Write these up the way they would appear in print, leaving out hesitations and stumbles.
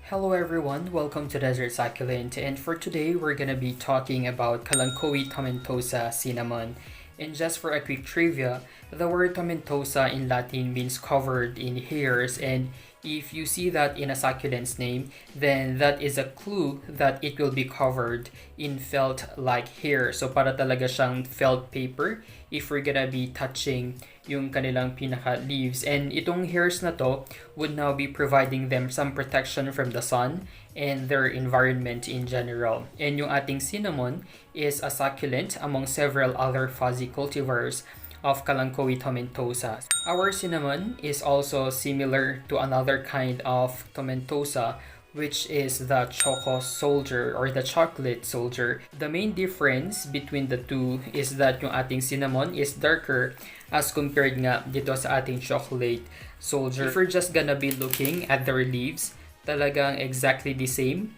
Hello everyone, welcome to Desert Succulent, and for today we're gonna be talking about Kalanchoe Tomentosa Cinnamon. And just for a quick trivia, the word tomentosa in Latin means covered in hairs, and if you see that in a succulent's name, then that is a clue that it will be covered in felt-like hair. So para talaga siyang felt paper if we're gonna be touching yung kanilang pinaka-leaves. And itong hairs na to would now be providing them some protection from the sun and their environment in general. And yung ating cinnamon is a succulent among several other fuzzy cultivars of Kalanchoe Tomentosa. Our cinnamon is also similar to another kind of tomentosa, which is the choco soldier or the chocolate soldier. The main difference between the two is that yung ating cinnamon is darker as compared nga dito sa ating chocolate soldier. If we're just gonna be looking at their leaves, talagang exactly the same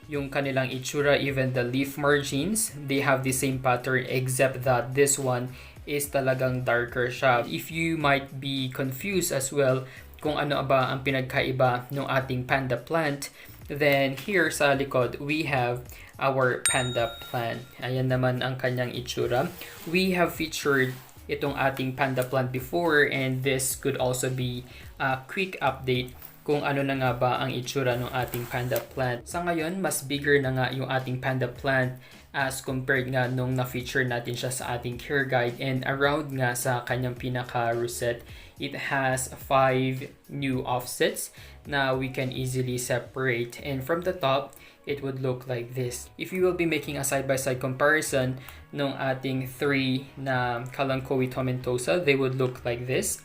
yung kanilang itsura. Even the leaf margins, they have the same pattern except that this one is talagang darker siya. If you might be confused as well kung ano ba ang pinagkaiba ng ating panda plant, then here sa likod, we have our panda plant. Ayan naman ang kanyang itsura. We have featured itong ating panda plant before, and this could also be a quick update kung ano na nga ba ang itsura ng ating panda plant. Sa ngayon, mas bigger na nga yung ating panda plant as compared nga nung na-feature natin siya sa ating care guide, and around nga sa kanyang pinaka-rosette, it has 5 new offsets na we can easily separate, and from the top, it would look like this. If you will be making a side-by-side comparison nung ating 3 na Kalanchoe Tomentosa, they would look like this.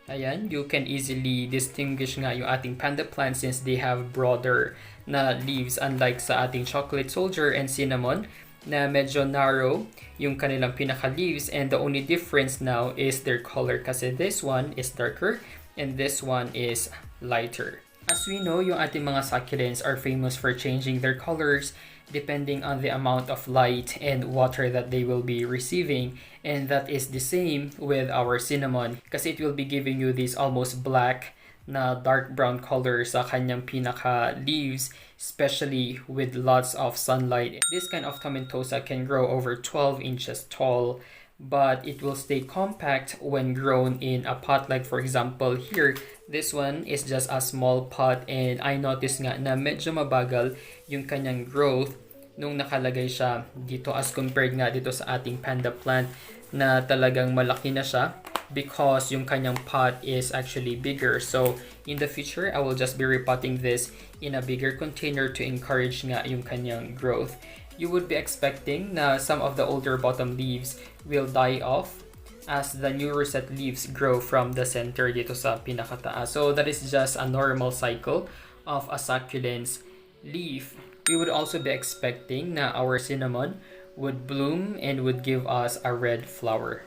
Ayan, you can easily distinguish nga yung ating panda plant since they have broader na leaves, unlike sa ating chocolate soldier and cinnamon na medyo narrow yung kanilang pinaka-leaves, and the only difference now is their color kasi this one is darker and this one is lighter. As we know, yung ating mga succulents are famous for changing their colors depending on the amount of light and water that they will be receiving, and that is the same with our cinnamon kasi it will be giving you this almost black na dark brown color sa kanyang pinaka leaves, especially with lots of sunlight. This kind of tomentosa can grow over 12 inches tall, but it will stay compact when grown in a pot. Like for example here, this one is just a small pot, and I noticed nga na medyo mabagal yung kanyang growth nung nakalagay siya dito as compared nga dito sa ating panda plant na talagang malaki na siya because yung kanyang pot is actually bigger. So in the future, I will just be repotting this in a bigger container to encourage nga yung kanyang growth. You would be expecting na some of the older bottom leaves will die off as the new rosette leaves grow from the center dito sa pinakataas. So that is just a normal cycle of a succulent's leaf. We would also be expecting na our cinnamon would bloom and would give us a red flower.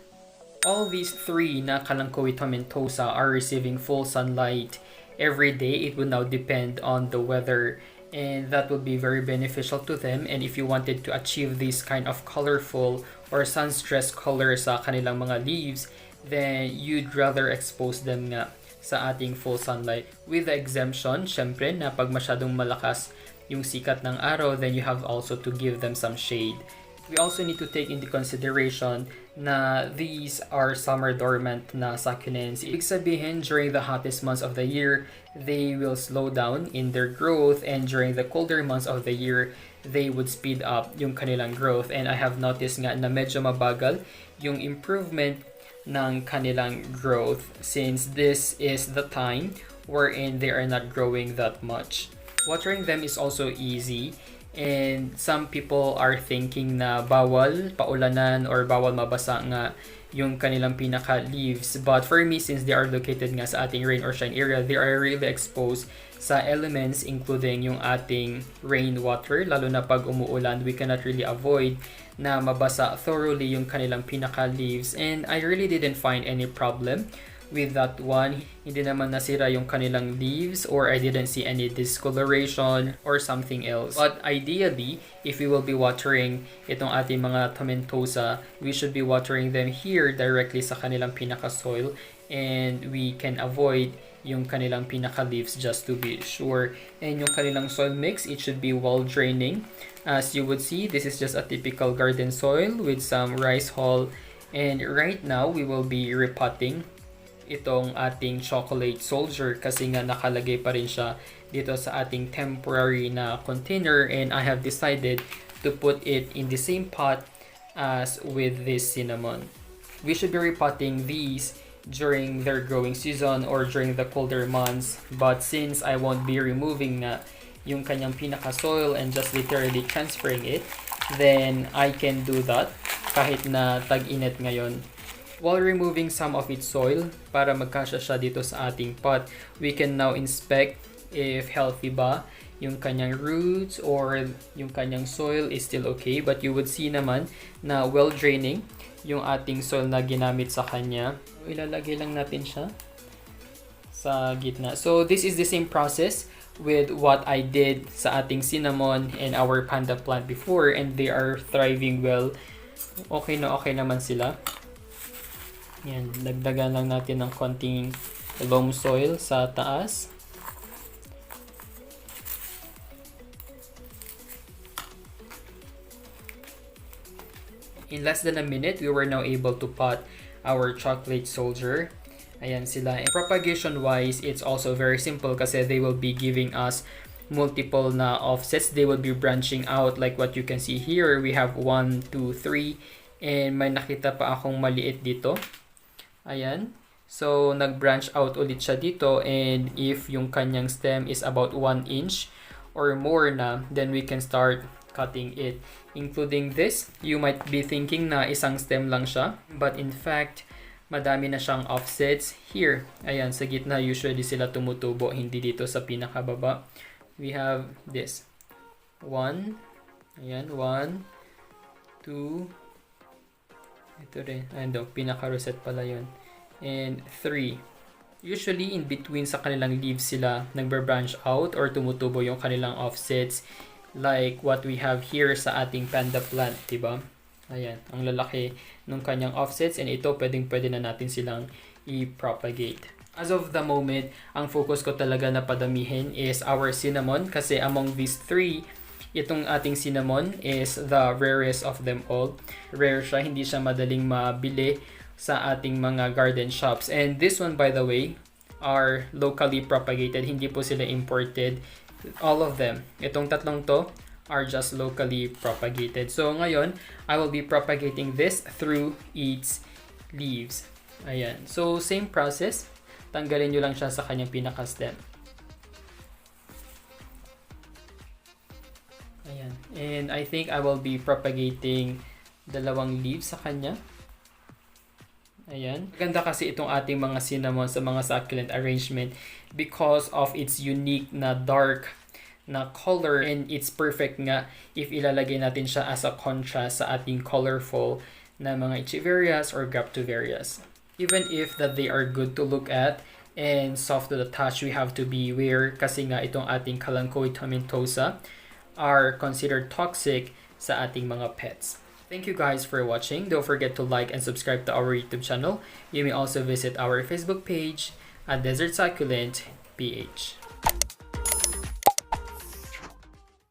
All these 3 na Kalanchoe Tomentosa are receiving full sunlight every day. It would now depend on the weather, and that will be very beneficial to them. And if you wanted to achieve this kind of colorful or sun-stressed color sa kanilang mga leaves, then you'd rather expose them nga sa ating full sunlight. With the exemption, syempre, na pag masyadong malakas yung sikat ng araw, then you have also to give them some shade. We also need to take into consideration na these are summer dormant na succulents. Ibig sabihin, during the hottest months of the year, they will slow down in their growth, and during the colder months of the year, they would speed up yung kanilang growth. And I have noticed nga na medyo mabagal yung improvement ng kanilang growth since this is the time wherein they are not growing that much. Watering them is also easy, and some people are thinking na bawal paulanan or bawal mabasa nga yung kanilang pinaka leaves, but for me, since they are located nga sa ating rain or shine area, they are really exposed sa elements including yung ating rainwater. Lalo na pag umuulan, we cannot really avoid na mabasa thoroughly yung kanilang pinaka leaves, and I really didn't find any problem with that one. Hindi naman nasira yung kanilang leaves or I didn't see any discoloration or something else. But ideally, if we will be watering itong ating mga tomentosa, we should be watering them here directly sa kanilang pinaka-soil, and we can avoid yung kanilang pinaka-leaves just to be sure. And yung kanilang soil mix, it should be well draining. As you would see, this is just a typical garden soil with some rice hull. And right now, we will be repotting itong ating chocolate soldier kasi nga nakalagay pa rin siya dito sa ating temporary na container, and I have decided to put it in the same pot as with this cinnamon. We should be repotting these during their growing season or during the colder months, but since I won't be removing na yung kanyang pinaka soil and just literally transferring it, then I can do that kahit na tag-init ngayon. While removing some of its soil para magkasya siya dito sa ating pot, we can now inspect if healthy ba yung kanyang roots or yung kanyang soil is still okay. But you would see naman na well draining yung ating soil na ginamit sa kanya. Ilalagay lang natin siya sa gitna. So this is the same process with what I did sa ating cinnamon and our panda plant before, and they are thriving well. Okay na okay naman sila. Yan, dagdagan lang natin ng konting loam soil sa taas. In less than a minute, we were now able to pot our chocolate soldier. Ayan sila. And propagation wise, it's also very simple kasi they will be giving us multiple na offsets. They will be branching out like what you can see here. We have 1, 2, 3, and may nakita pa akong maliit dito. Ayan. So, nag-branch out ulit siya dito, and if yung kanyang stem is about 1 inch or more na, then we can start cutting it. Including this, you might be thinking na isang stem lang siya, but in fact, madami na siyang offsets here. Ayan, sa gitna usually sila tumutubo, hindi dito sa pinakababa. We have this. 1. Ayan, 1, 2. Ito rin. Ayun daw, pinaka-rosette pala yun. And 3. Usually, in between sa kanilang leaves sila nagbe-branch out or tumutubo yung kanilang offsets, like what we have here sa ating panda plant, diba? Ayan, ang lalaki ng kanyang offsets, and ito pwede na natin silang i-propagate. As of the moment, ang focus ko talaga na padamihin is our cinnamon kasi among these 3, itong ating cinnamon is the rarest of them all. Rare siya, hindi siya madaling mabili sa ating mga garden shops. And this one, by the way, are locally propagated. Hindi po sila imported. All of them. Itong tatlong to are just locally propagated. So ngayon, I will be propagating this through its leaves. Ayan. So same process. Tanggalin nyo lang siya sa kanyang pinaka-stem. Ayan. And I think I will be propagating 2 leaves sa kanya. Ayan. Ganda kasi itong ating mga cinnamon sa mga succulent arrangement because of its unique na dark na color, and it's perfect nga if ilalagay natin siya as a contrast sa ating colorful na mga echeverias or graptolarias. Even if that they are good to look at and soft to the touch, we have to beware kasi nga itong ating Kalanchoe Tomentosa are considered toxic sa ating mga pets. Thank you guys for watching. Don't forget to like and subscribe to our YouTube channel. You may also visit our Facebook page at Desert Succulent PH.